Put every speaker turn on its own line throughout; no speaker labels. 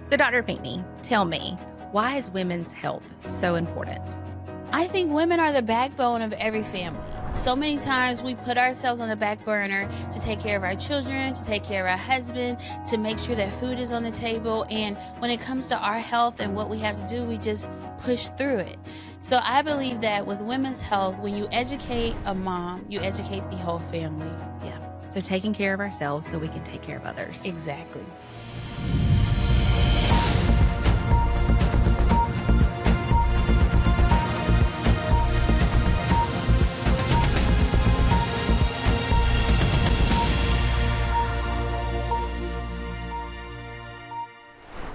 So Dr. Pinckney, tell me, why is women's health so important?
I think women are the backbone of every family. So many times we put ourselves on the back burner to take care of our children, to take care of our husband, to make sure that food is on the table. And when it comes to our health and what we have to do, we just push through it. So I believe that with women's health, when you educate a mom, you educate the whole family.
Yeah. So taking care of ourselves so we can take care of others.
Exactly.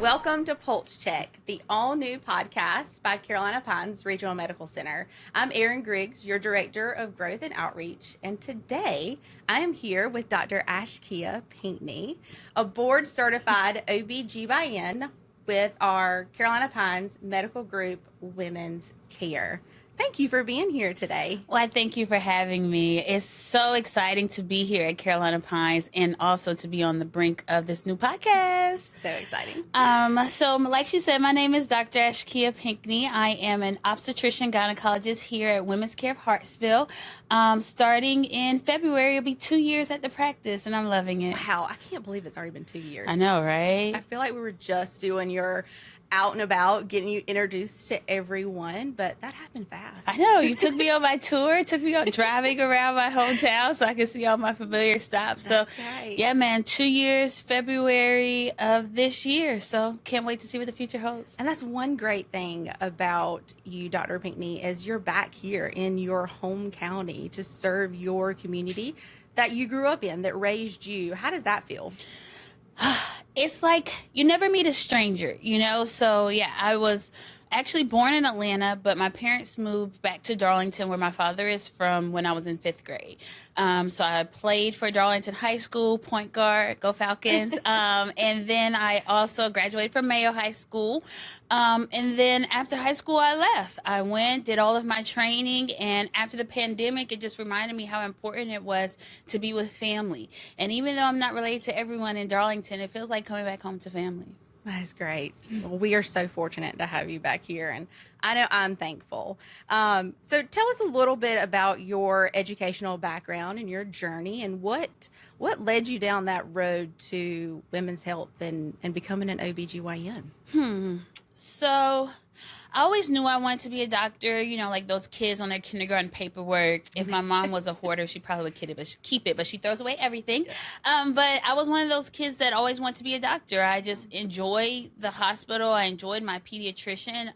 Welcome to Pulse Check, the all-new podcast by Carolina Pines Regional Medical Center. I'm Erin Griggs, your Director of Growth and Outreach, and today I am here with Dr. Ashekia Pinckney, a board-certified OB-GYN with our Carolina Pines Medical Group Women's Care. Thank you for being here today.
Well, I thank you for having me. It's so exciting to be here at Carolina Pines and also to be on the brink of this new podcast.
So exciting.
So like she said, my name is Dr. Ashekia Pinckney. I am an obstetrician gynecologist here at Women's Care of Hartsville. Starting in February, it'll be 2 years at the practice, and I'm loving it.
Wow, I can't believe it's already been 2 years.
I know, right?
I feel like we were just doing your out and about, getting you introduced to everyone, but that happened fast.
I know. You took me on my tour, took me on driving around my hometown so I could see all my familiar stops. So,
That's right.
Yeah, man, 2 years, February of this year. So can't wait to see what the future holds.
And that's one great thing about you, Dr. Pinckney, is you're back here in your home county to serve your community that you grew up in, that raised you. How does that feel?
It's like you never meet a stranger, you know? So, yeah, I was actually born in Atlanta, but my parents moved back to Darlington, where my father is from, when I was in 5th grade. So I played for Darlington High School, point guard, go Falcons. And then I also graduated from Mayo High School. And then after high school, I left. I went, did all of my training. And after the pandemic, it just reminded me how important it was to be with family. And even though I'm not related to everyone in Darlington, it feels like coming back home to family.
That's great. Well, we are so fortunate to have you back here, and I know I'm thankful. So tell us a little bit about your educational background and your journey, and what led you down that road to women's health and becoming an OB-GYN?
So I always knew I wanted to be a doctor, you know, like those kids on their kindergarten paperwork. If my mom was a hoarder, she probably would keep it, but she throws away everything. But I was one of those kids that always wanted to be a doctor. I just enjoy the hospital. I enjoyed my pediatrician.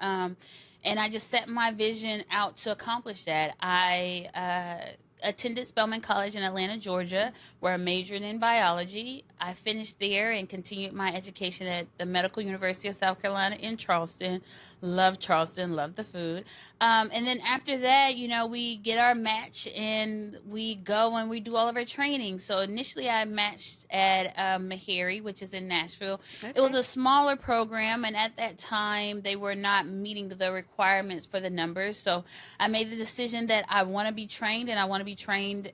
And I just set my vision out to accomplish that. I attended Spelman College in Atlanta, Georgia, where I majored in biology. I finished there and continued my education at the Medical University of South Carolina in Charleston. Love Charleston, love the food. And then after that, you know, we get our match and we go and we do all of our training. So initially I matched at Meharry, which is in Nashville. Okay. It was a smaller program, and at that time they were not meeting the requirements for the numbers. So I made the decision that I want to be trained, and I want to be trained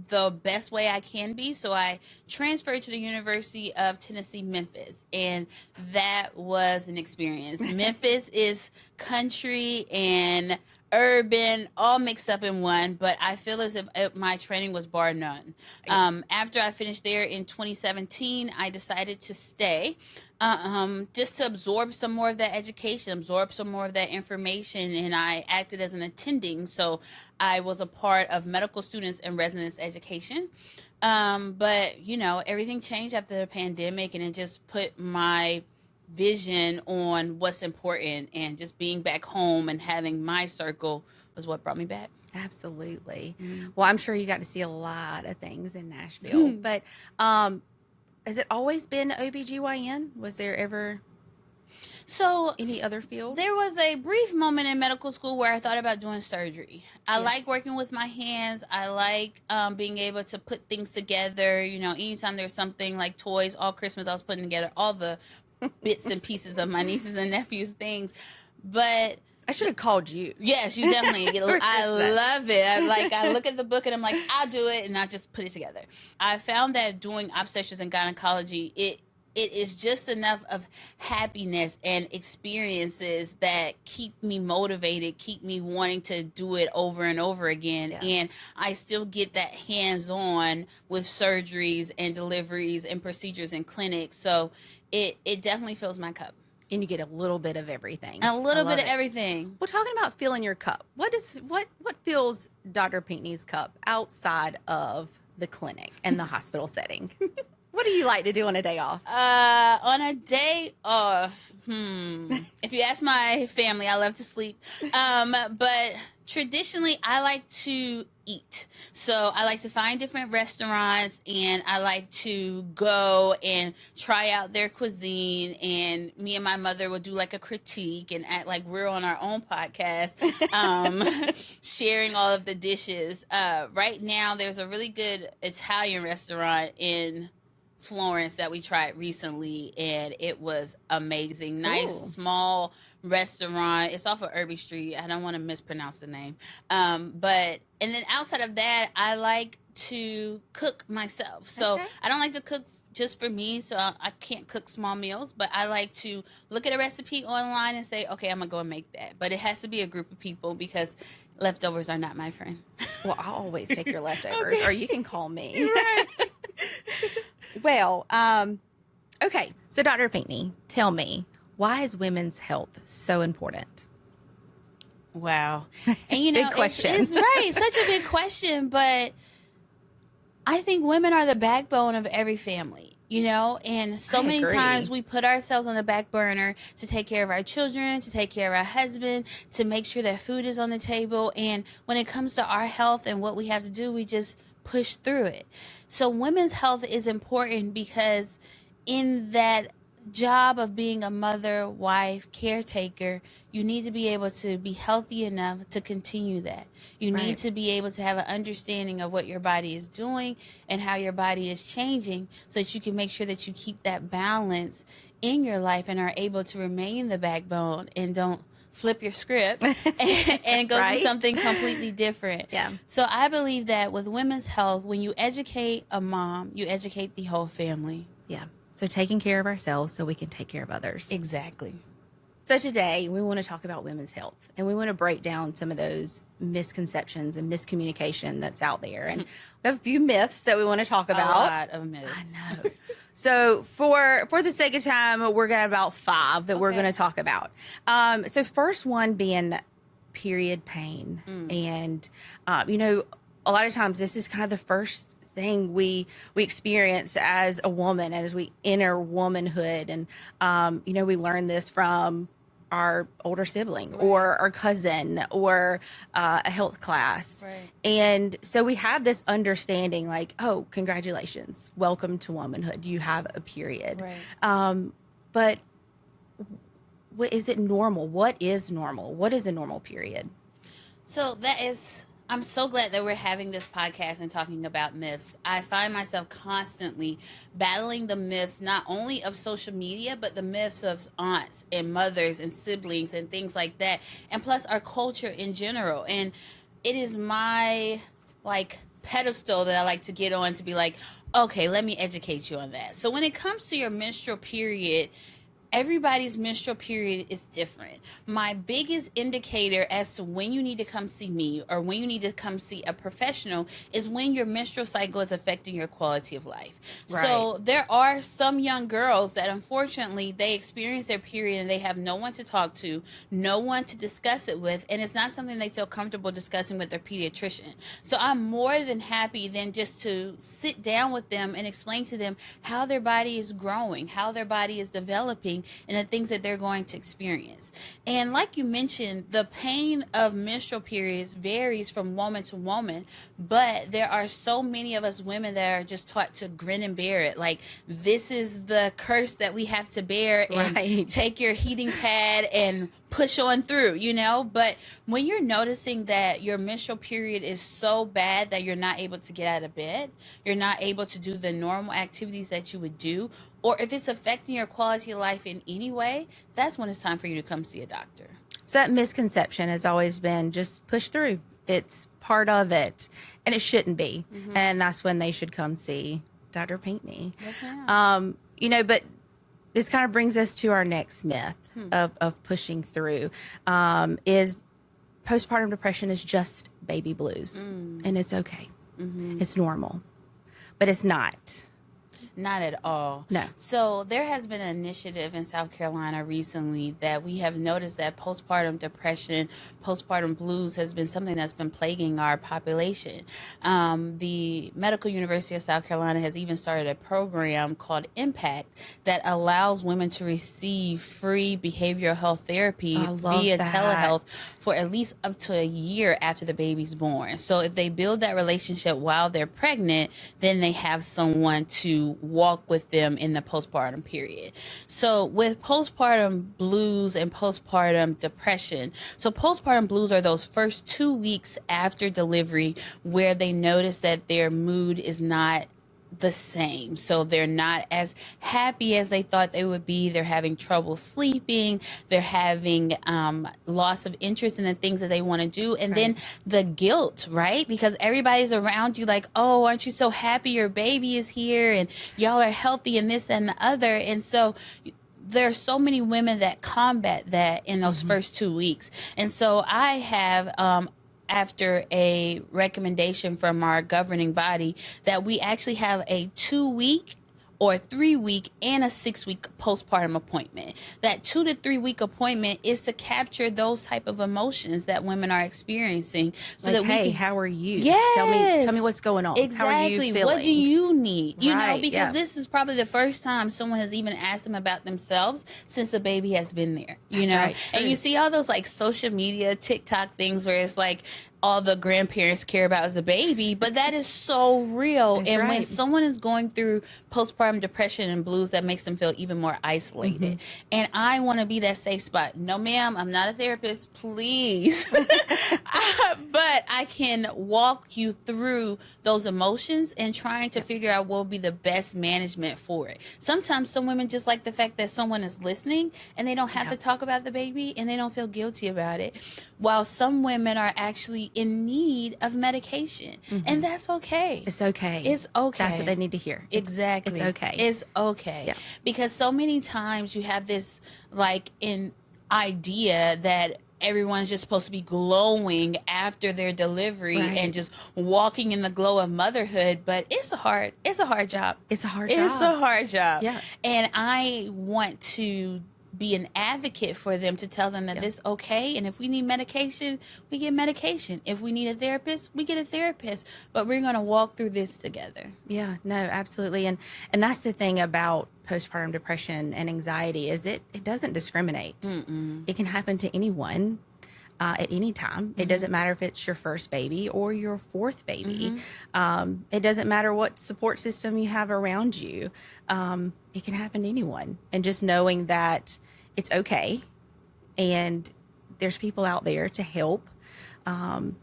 the best way I can be. So I transferred to the University of Tennessee, Memphis, and that was an experience. Memphis is country and urban all mixed up in one, but I feel as if my training was bar none. After I finished there in 2017, I decided to stay just to absorb some more of that education, absorb some more of that information, and I acted as an attending, so I was a part of medical students and residents education. But, you know, everything changed after the pandemic, and it just put my vision on what's important, and just being back home and having my circle was what brought me back.
Absolutely. Well, I'm sure you got to see a lot of things in Nashville, but has it always been OB-GYN? Was there ever any other field?
There was a brief moment in medical school where I thought about doing surgery. I like working with my hands. I like being able to put things together. You know, anytime there's something like toys, all Christmas I was putting together all the bits and pieces of my nieces and nephews' things. But
I should have called you.
Yes, you definitely. I love it. I look at the book and I'm like, I'll do it, and I just put it together. I found that doing obstetrics and gynecology, it is just enough of happiness and experiences that keep me motivated, keep me wanting to do it over and over again.
Yeah.
And I still get that hands-on with surgeries and deliveries and procedures in clinics. So it definitely fills my cup.
And you get a little bit of everything.
A little bit of everything.
Well, talking about filling your cup, what fills Dr. Pinckney's cup outside of the clinic and the hospital setting? What do you like to do on a day off?
On a day off, if you ask my family, I love to sleep. But traditionally, I like to eat. So I like to find different restaurants, and I like to go and try out their cuisine. And me and my mother will do like a critique and act like we're on our own podcast, sharing all of the dishes. Right now, there's a really good Italian restaurant in Florence that we tried recently, and it was amazing. Nice,
Ooh.
small restaurant. It's off of Irby Street. I don't want to mispronounce the name. And then outside of that, I like to cook myself. So
Okay.
I don't like to cook just for me, so I can't cook small meals, but I like to look at a recipe online and say, okay, I'm going to go and make that. But it has to be a group of people because leftovers are not my friend.
Well, I'll always take your leftovers,
Okay.
or you can call me.
Right.
Well, okay. So, Dr. Pinckney, tell me, why is women's health so important?
Wow. And you know,
Big question.
It's right. Such a big question, but I think women are the backbone of every family, you know, and so
I
many
agree.
times we put ourselves on the back burner to take care of our children, to take care of our husband, to make sure that food is on the table. And when it comes to our health and what we have to do, we just push through it. So women's health is important because in that job of being a mother, wife, caretaker, you need to be able to be healthy enough to continue that. You
Right.
need to be able to have an understanding of what your body is doing and how your body is changing so that you can make sure that you keep that balance in your life and are able to remain the backbone and don't flip your script and go
Right.
do something completely different.
Yeah.
So I believe that with women's health, when you educate a mom, you educate the whole family.
Yeah. So, taking care of ourselves so we can take care of others.
Exactly.
So today we want to talk about women's health, and we want to break down some of those misconceptions and miscommunication that's out there. And we have a few myths that we want to talk about.
A lot of myths.
I know. So for the sake of time, we're going to have about 5 that we're
Okay.
going to talk about. So first one being period pain. And, you know, a lot of times this is kind of the first thing we experience as a woman, as we enter womanhood. And, you know, we learn this from our older sibling or our cousin or a health class.
Right.
And so we have this understanding like, oh, congratulations, welcome to womanhood. You have a period.
Right.
But what is it normal? What is normal? What is a normal period?
So I'm so glad that we're having this podcast and talking about myths. I find myself constantly battling the myths, not only of social media, but the myths of aunts and mothers and siblings and things like that. And plus our culture in general. And it is my pedestal that I like to get on to be like, okay, let me educate you on that. So when it comes to your menstrual period, everybody's menstrual period is different. My biggest indicator as to when you need to come see me or when you need to come see a professional is when your menstrual cycle is affecting your quality of life.
Right.
So there are some young girls that unfortunately they experience their period and they have no one to talk to, no one to discuss it with, and it's not something they feel comfortable discussing with their pediatrician. So I'm more than happy then just to sit down with them and explain to them how their body is growing, how their body is developing, and the things that they're going to experience. And like you mentioned, the pain of menstrual periods varies from woman to woman, but there are so many of us women that are just taught to grin and bear it. Like, this is the curse that we have to bear, and
Right.
take your heating pad and push on through, you know? But when you're noticing that your menstrual period is so bad that you're not able to get out of bed, you're not able to do the normal activities that you would do, or if it's affecting your quality of life in any way, that's when it's time for you to come see a doctor.
So that misconception has always been just push through. It's part of it, and it shouldn't be. And that's when they should come see Dr. Pinckney.
Yes, ma'am.
You know, but this kind of brings us to our next myth of pushing through, is postpartum depression is just baby blues, and it's okay. It's normal, but it's not.
Not at all.
No.
So there has been an initiative in South Carolina recently that we have noticed that postpartum depression, postpartum blues has been something that's been plaguing our population. The Medical University of South Carolina has even started a program called Impact that allows women to receive free behavioral health therapy via telehealth for at least up to a year after the baby's born. So if they build that relationship while they're pregnant, then they have someone to walk with them in the postpartum period. So with postpartum blues and postpartum depression, so postpartum blues are those first 2 weeks after delivery where they notice that their mood is not the same. So they're not as happy as they thought they would be. They're having trouble sleeping. They're having loss of interest in the things that they want to do. And then the guilt, right? Because everybody's around you like, oh, aren't you so happy your baby is here and y'all are healthy and this and the other. And so there are so many women that combat that in those first 2 weeks. And so I have after a recommendation from our governing body that we actually have a 2-week or 3-week and a 6-week postpartum appointment. That 2 to 3 week appointment is to capture those type of emotions that women are experiencing, so
like,
that we
hey,
can,
how are you?
Yes.
Tell me what's going on.
Exactly.
How are you feeling?
What do you need? You know, because
yeah.
this is probably the first time someone has even asked them about themselves since the baby has been there. You
That's
know,
right.
and you see all those like social media, TikTok things where it's like all the grandparents care about is a baby, but that is so real.
That's
and
right.
when someone is going through postpartum depression and blues, that makes them feel even more isolated. And I want to be that safe spot. No, ma'am, I'm not a therapist, please. But I can walk you through those emotions and trying to figure out what will be the best management for it. Sometimes some women just like the fact that someone is listening and they don't have to talk about the baby and they don't feel guilty about it. While some women are actually in need of medication. And that's okay.
It's okay.
It's okay.
That's what they need to hear.
Exactly.
It's okay.
It's okay.
Yeah.
Because so many times you have this like an idea that everyone's just supposed to be glowing after their delivery and just walking in the glow of motherhood, but it's a hard job.
It's a hard job.
It's a hard job.
Yeah.
And I want to be an advocate for them to tell them that this is okay. And if we need medication, we get medication. If we need a therapist, we get a therapist. But we're going to walk through this together.
Yeah, no, absolutely. And that's the thing about postpartum depression and anxiety is it doesn't discriminate. It can happen to anyone at any time. It doesn't matter if it's your first baby or your fourth baby. It doesn't matter what support system you have around you. It can happen to anyone. And just knowing that it's okay and there's people out there to help, and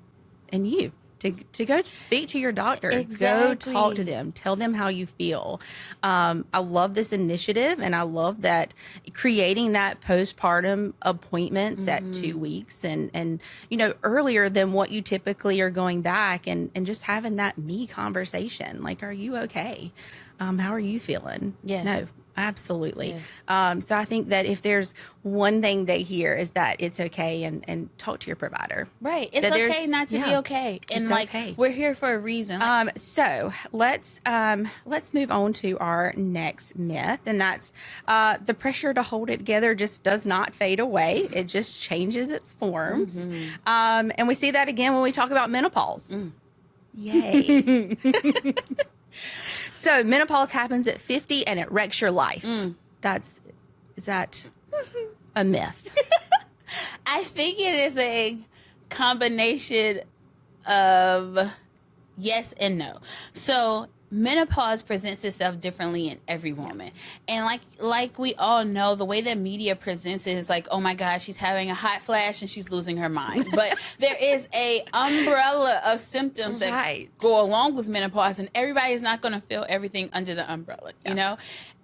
you to go speak to your doctor.
Exactly.
Go talk to them. Tell them how you feel. I love this initiative, and I love that creating that postpartum appointments at 2 weeks and you know, earlier than what you typically are going back, and just having that me conversation. Like, are you okay? How are you feeling?
Yes.
No. Absolutely.
Yes.
So I think that if there's one thing they hear is that it's okay, and talk to your provider.
Right. It's
That
okay not to be okay. And
It's
like,
okay.
we're here for a reason.
So let's move on to our next myth, and that's the pressure to hold it together just does not fade away. It just changes its forms. And we see that again when we talk about menopause. Yay. So menopause happens at 50 and it wrecks your life. Is that a myth?
I think it is a combination of yes and no. So menopause presents itself differently in every woman. And like we all know, the way that media presents it is like, oh my gosh, she's having a hot flash and she's losing her mind. But there is a umbrella of symptoms that go along with menopause, and everybody is not going to feel everything under the umbrella, you know?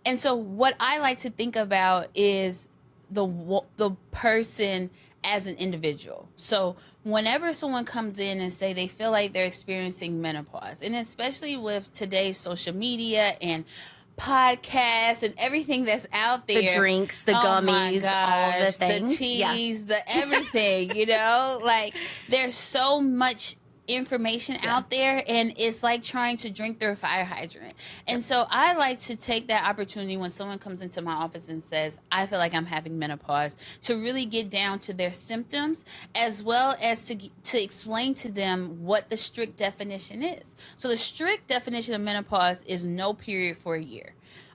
And so what I like to think about is the person as an individual. So whenever someone comes in and say they feel like they're experiencing menopause, and especially with today's social media and podcasts and everything that's out there.
The drinks, the
Oh my
gummies, all the
gosh,
things.
the teas, the everything, you know? Like, there's so much information out there, and it's like trying to drink through a fire hydrant. And so I like to take that opportunity when someone comes into my office and says, I feel like I'm having menopause, to really get down to their symptoms, as well as to explain to them what the strict definition is. So the strict definition of menopause is no period for a year.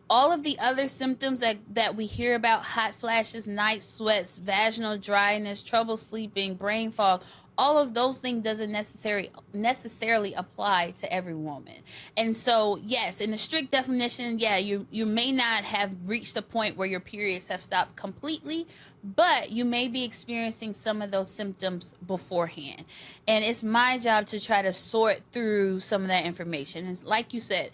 All of the other symptoms that we hear about, hot flashes, night sweats, vaginal dryness, trouble sleeping, brain fog, all of those things doesn't necessarily apply to every woman. And so, yes, in the strict definition, you may not have reached the point where your periods have stopped completely, but you may be experiencing some of those symptoms beforehand. And it's my job to try to sort through some of that information. And like you said,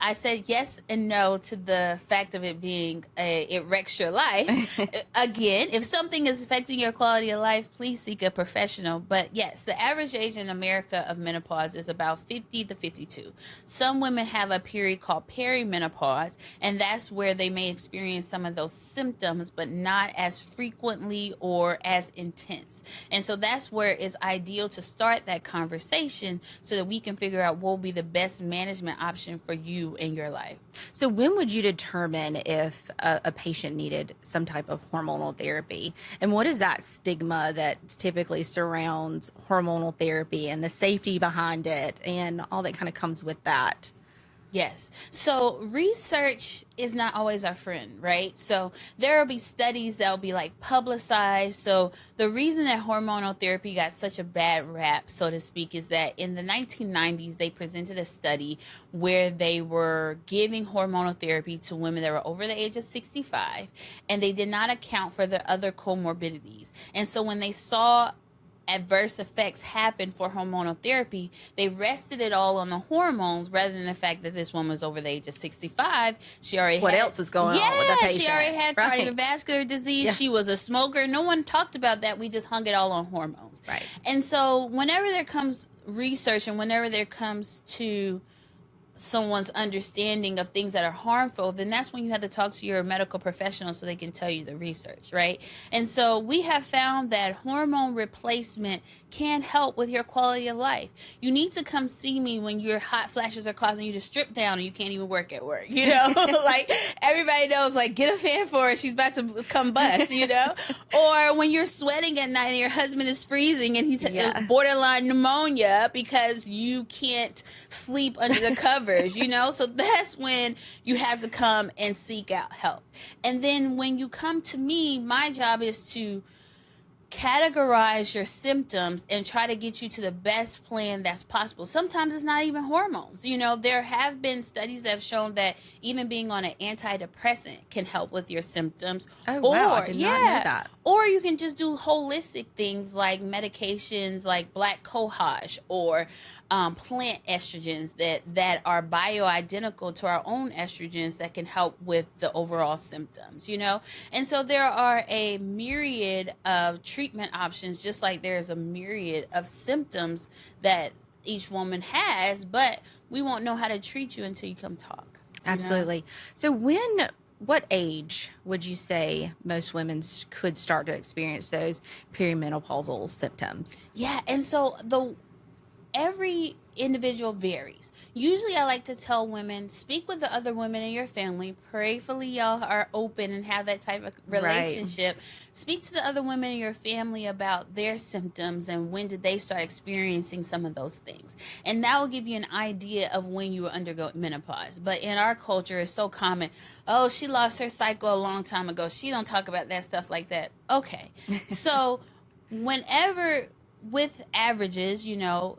I said yes and no to the fact of it being it wrecks your life. Again, if something is affecting your quality of life, please seek a professional. But yes, the average age in America of menopause is about 50 to 52. Some women have a period called perimenopause, and that's where they may experience some of those symptoms, but not as frequently or as intense. And so that's where it's ideal to start that conversation so that we can figure out what will be the best management option for you in your life.
So when would you determine if a patient needed some type of hormonal therapy? And what is that stigma that typically surrounds hormonal therapy and the safety behind it and all that kind of comes with that?
Yes. So research is not always our friend, right? So there will be studies that will be like publicized. So the reason that hormonal therapy got such a bad rap, so to speak, is that in the 1990s, they presented a study where they were giving hormonal therapy to women that were over the age of 65, and they did not account for the other comorbidities. And so when they saw adverse effects happen for hormonal therapy, they rested it all on the hormones rather than the fact that this woman was over the age of 65. She already
what
had,
else is going on with the patient?
She already had
right.
cardiovascular disease.
Yeah.
She was a smoker. No one talked about that. We just hung it all on hormones.
Right.
And so whenever there comes research and whenever there comes to someone's understanding of things that are harmful, then that's when you have to talk to your medical professional so they can tell you the research, right? And so we have found that hormone replacement can help with your quality of life. You need to come see me when your hot flashes are causing you to strip down and you can't even work at work, you know? Like, everybody knows, like, get a fan for her, she's about to combust, you know? Or when you're sweating at night and your husband is freezing and he's borderline pneumonia because you can't sleep under the covers. You know, so that's when you have to come and seek out help. And then when you come to me, my job is to categorize your symptoms and try to get you to the best plan that's possible. Sometimes it's not even hormones. You know, there have been studies that have shown that even being on an antidepressant can help with your symptoms.
Oh, wow. I did not know that.
Or you can just do holistic things like medications like black cohosh or plant estrogens that are bioidentical to our own estrogens that can help with the overall symptoms, you know? And so there are a myriad of treatment options, just like there's a myriad of symptoms that each woman has, but we won't know how to treat you until you come talk.
Absolutely. So what age would you say most women could start to experience those perimenopausal symptoms?
Yeah, and so every individual varies. Usually I like to tell women, speak with the other women in your family. Prayerfully y'all are open and have that type of relationship. Right. Speak to the other women in your family about their symptoms and when did they start experiencing some of those things. And that will give you an idea of when you will undergo menopause. But in our culture, it's so common, oh, she lost her cycle a long time ago. She don't talk about that stuff like that. Okay. So whenever, with averages, you know,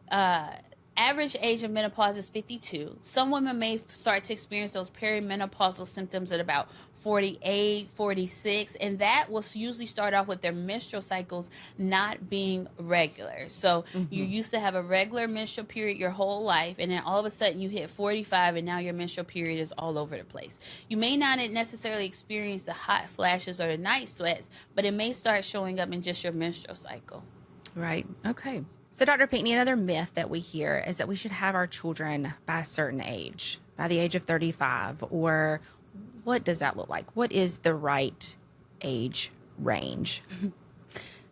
average age of menopause is 52. Some women may start to experience those perimenopausal symptoms at about 48, 46, and that will usually start off with their menstrual cycles not being regular. So you used to have a regular menstrual period your whole life, and then all of a sudden you hit 45 and now your menstrual period is all over the place. You may not necessarily experience the hot flashes or the night sweats, but it may start showing up in just your menstrual cycle.
Right. Okay. So, Dr. Pinckney, another myth that we hear is that we should have our children by a certain age, by the age of 35, or what does that look like? What is the right age range?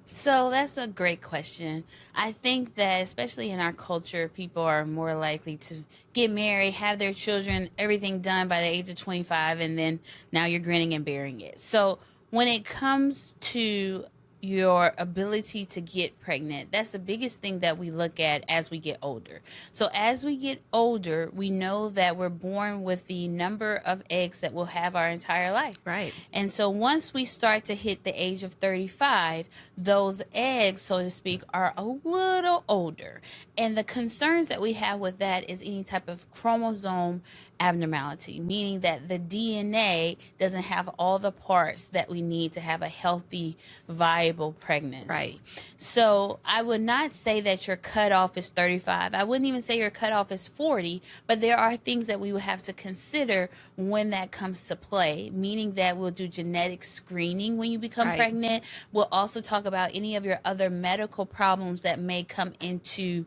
So that's a great question. I think that especially in our culture, people are more likely to get married, have their children, everything done by the age of 25, and then now you're grinning and bearing it. So when it comes to your ability to get pregnant, that's the biggest thing that we look at as we get older. So as we get older, we know that we're born with the number of eggs that we'll have our entire life.
Right.
And so once we start to hit the age of 35, those eggs, so to speak, are a little older. And the concerns that we have with that is any type of chromosome abnormality, meaning that the DNA doesn't have all the parts that we need to have a healthy, viable pregnancy.
Right.
So I would not say that your cutoff is 35. I wouldn't even say your cutoff is 40, but there are things that we would have to consider when that comes to play, meaning that we'll do genetic screening when you become pregnant. We'll also talk about any of your other medical problems that may come into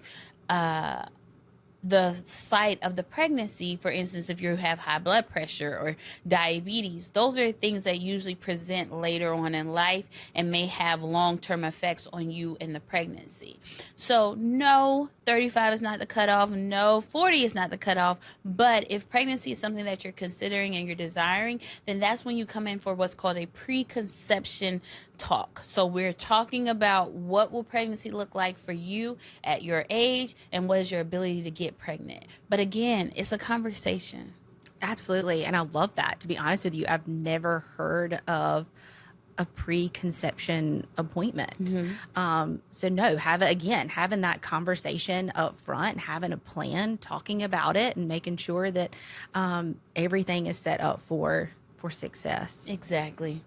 the site of the pregnancy. For instance, if you have high blood pressure or diabetes, those are things that usually present later on in life and may have long-term effects on you in the pregnancy. So no, 35 is not the cutoff. No, 40 is not the cutoff. But if pregnancy is something that you're considering and you're desiring, then that's when you come in for what's called a preconception talk. So we're talking about what will pregnancy look like for you at your age and what is your ability to get pregnant. But again, it's a conversation.
Absolutely. And I love that. To be honest with you, I've never heard of a preconception appointment. So no, having that conversation up front, having a plan, talking about it, and making sure that everything is set up for success.
Exactly.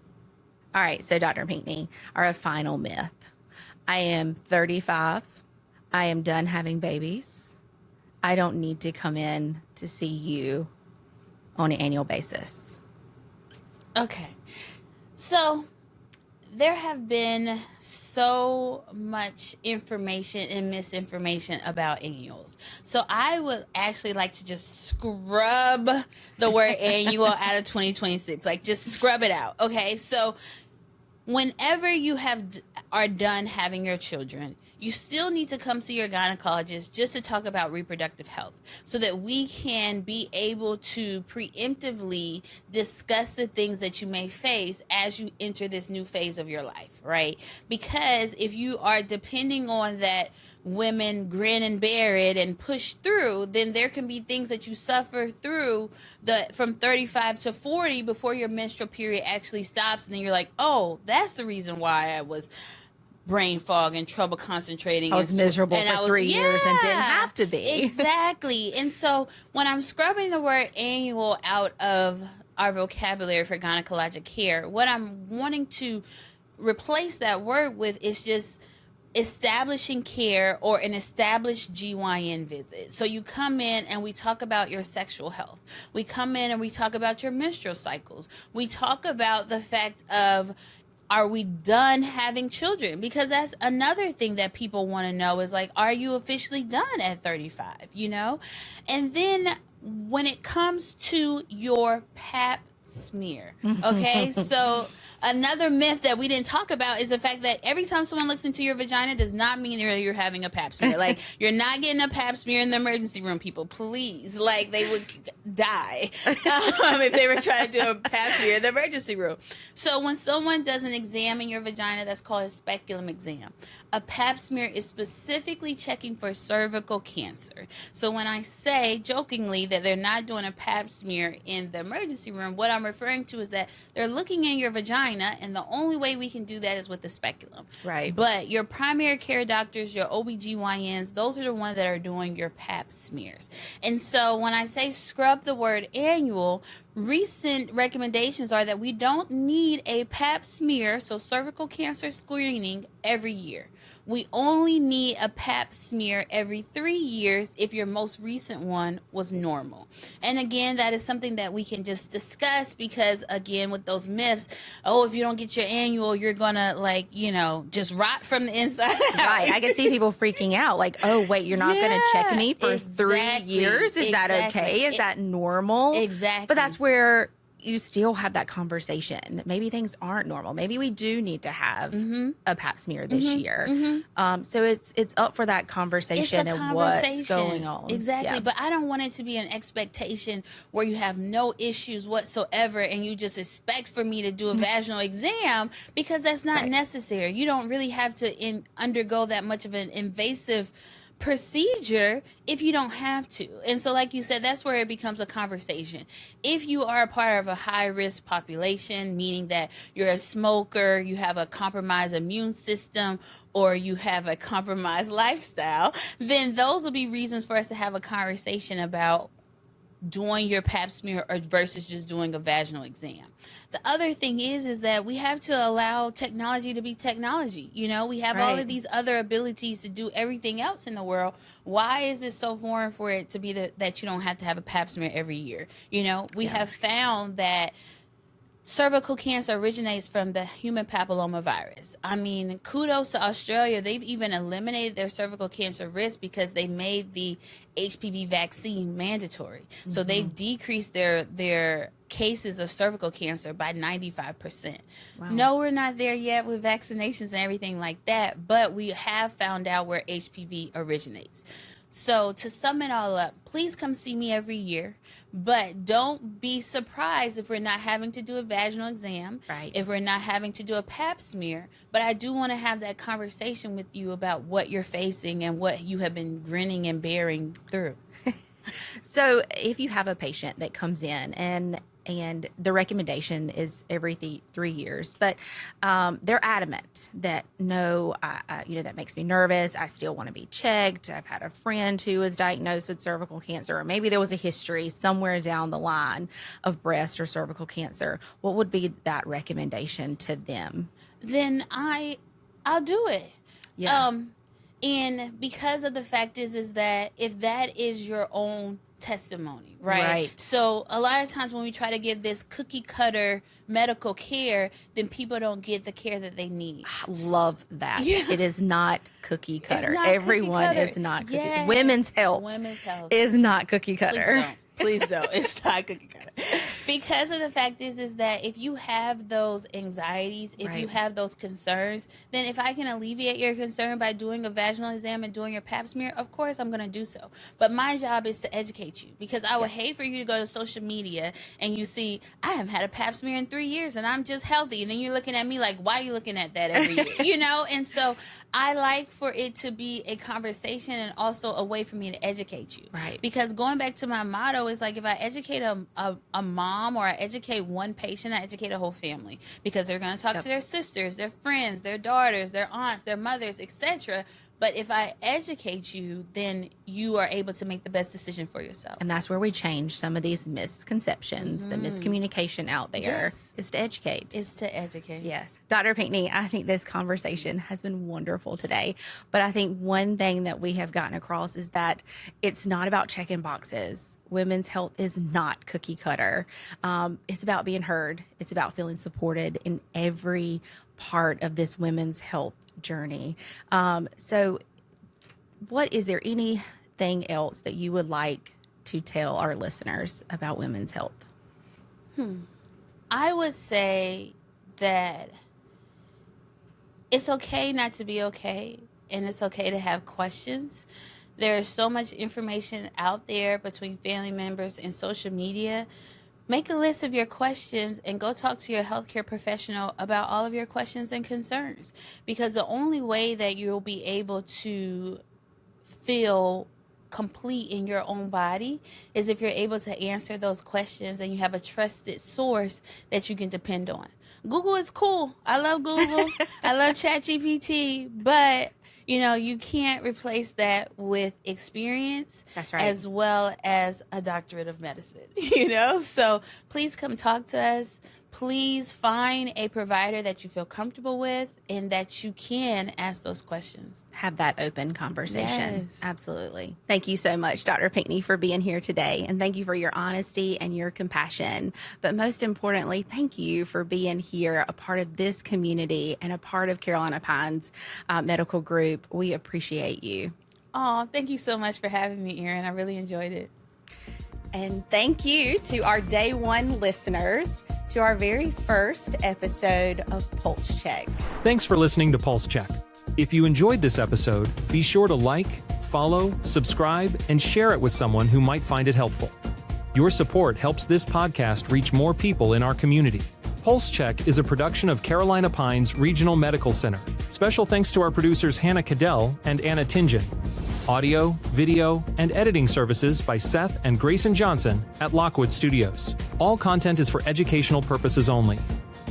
All right. So Dr. Pinckney, our final myth. I am 35. I am done having babies. I don't need to come in to see you on an annual basis.
Okay. So there have been so much information and misinformation about annuals. So I would actually like to just scrub the word annual out of 2026. Like just scrub it out. Okay. So whenever you are done having your children, you still need to come see your gynecologist just to talk about reproductive health so that we can be able to preemptively discuss the things that you may face as you enter this new phase of your life, right? Because if you are depending on that women grin and bear it and push through, then there can be things that you suffer through from 35 to 40 before your menstrual period actually stops. And then you're like, oh, that's the reason why I was brain fog and trouble concentrating.
I was miserable for 3 years and didn't have to be.
Exactly. And so when I'm scrubbing the word annual out of our vocabulary for gynecologic care, what I'm wanting to replace that word with is just establishing care or an established GYN visit. So you come in and we talk about your sexual health. We come in and we talk about your menstrual cycles. We talk about the fact of, are we done having children? Because that's another thing that people want to know is like, are you officially done at 35, you know? And then when it comes to your pap smear, okay? So another myth that we didn't talk about is the fact that every time someone looks into your vagina does not mean you're having a pap smear. Like, you're not getting a pap smear in the emergency room, people. Please. Like, they would die if they were trying to do a pap smear in the emergency room. So when someone does an exam in your vagina, that's called a speculum exam. A pap smear is specifically checking for cervical cancer. So when I say jokingly that they're not doing a pap smear in the emergency room, what I'm referring to is that they're looking in your vagina, and the only way we can do that is with the speculum.
Right.
But your primary care doctors, your OB-GYNs, those are the ones that are doing your pap smears. And so when I say scrub the word annual, recent recommendations are that we don't need a pap smear, so cervical cancer screening, every year. We only need a pap smear every 3 years if your most recent one was normal. And again, that is something that we can just discuss because, again, with those myths, oh, if you don't get your annual, you're going to, just rot from the inside out.
Right. I can see people freaking out like, oh, wait, you're not going to check me for 3 years? Is that okay? Is that normal?
Exactly.
But that's where you still have that conversation. Maybe things aren't normal. Maybe we do need to have a pap smear this year. So it's up for that conversation and what's going on.
Exactly.
Yeah.
But I don't want it to be an expectation where you have no issues whatsoever and you just expect for me to do a vaginal exam, because that's not necessary. You don't really have to undergo that much of an invasive procedure if you don't have to. And so, like you said, that's where it becomes a conversation. If you are a part of a high risk population, meaning that you're a smoker, you have a compromised immune system, or you have a compromised lifestyle, then those will be reasons for us to have a conversation about doing your pap smear or versus just doing a vaginal exam. The other thing is that we have to allow technology to be technology. We have all of these other abilities to do everything else in the world. Why is it so foreign for it to be that you don't have to have a pap smear every year? We have found that cervical cancer originates from the human papilloma virus. I mean, kudos to Australia. They've even eliminated their cervical cancer risk because they made the HPV vaccine mandatory. So they've decreased their cases of cervical cancer by 95%. Wow. No, we're not there yet with vaccinations and everything like that, but we have found out where HPV originates. So to sum it all up, please come see me every year, but don't be surprised if we're not having to do a vaginal exam, if we're not having to do a pap smear. But I do want to have that conversation with you about what you're facing and what you have been grinning and bearing through.
So if you have a patient that comes in and the recommendation is every 3 years, but they're adamant that no, that makes me nervous. I still want to be checked. I've had a friend who was diagnosed with cervical cancer, or maybe there was a history somewhere down the line of breast or cervical cancer. What would be that recommendation to them?
Then I'll do it.
Yeah.
And because of the fact is that if that is your own testimony, right? So a lot of times when we try to give this cookie cutter medical care, then people don't get the care that they need.
I love that. Yeah. It is not cookie cutter.
Not
Everyone
cookie cutter.
is not cookie.
Yes.
Women's health is not cookie cutter.
Please don't. It's not cookie cutter. Because of the fact is that if you have those anxieties, if you have those concerns, then if I can alleviate your concern by doing a vaginal exam and doing your pap smear, of course I'm going to do so. But my job is to educate you, because I would hate for you to go to social media and you see, I haven't had a pap smear in 3 years and I'm just healthy. And then you're looking at me like, why are you looking at that every year? And so I like for it to be a conversation and also a way for me to educate you.
Right.
Because going back to my motto is like, if I educate a mom or I educate one patient, I educate a whole family, because they're going to talk to their sisters, their friends, their daughters, their aunts, their mothers, etc. But if I educate you, then you are able to make the best decision for yourself.
And that's where we change some of these misconceptions, the miscommunication out there is to educate.
It's to educate.
Yes. Dr. Pinckney, I think this conversation has been wonderful today. But I think one thing that we have gotten across is that it's not about checking boxes. Women's health is not cookie cutter. It's about being heard. It's about feeling supported in every part of this women's health journey. So is there anything else that you would like to tell our listeners about women's health?
I would say that it's okay not to be okay, and it's okay to have questions. There's so much information out there between family members and social media. Make a list of your questions and go talk to your healthcare professional about all of your questions and concerns, because the only way that you'll be able to feel complete in your own body is if you're able to answer those questions and you have a trusted source that you can depend on. Google is cool. I love Google. I love ChatGPT, but you can't replace that with experience.
That's right.
As well as a doctorate of medicine, So please come talk to us. Please find a provider that you feel comfortable with and that you can ask those questions.
Have that open conversation.
Yes.
Absolutely. Thank you so much, Dr. Pinckney, for being here today. And thank you for your honesty and your compassion. But most importantly, thank you for being here, a part of this community and a part of Carolina Pines Medical Group. We appreciate you.
Oh, thank you so much for having me, Erin. I really enjoyed it.
And thank you to our day one listeners to our very first episode of Pulse Check.
Thanks for listening to Pulse Check. If you enjoyed this episode, be sure to like, follow, subscribe, and share it with someone who might find it helpful. Your support helps this podcast reach more people in our community. Pulse Check is a production of Carolina Pines Regional Medical Center. Special thanks to our producers Hannah Cadell and Anna Tingen. Audio, video, and editing services by Seth and Grayson Johnson at Lockwood Studios. All content is for educational purposes only.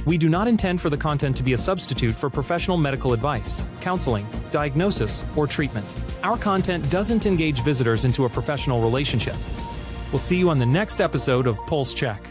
We do not intend for the content to be a substitute for professional medical advice, counseling, diagnosis, or treatment. Our content doesn't engage visitors into a professional relationship. We'll see you on the next episode of Pulse Check.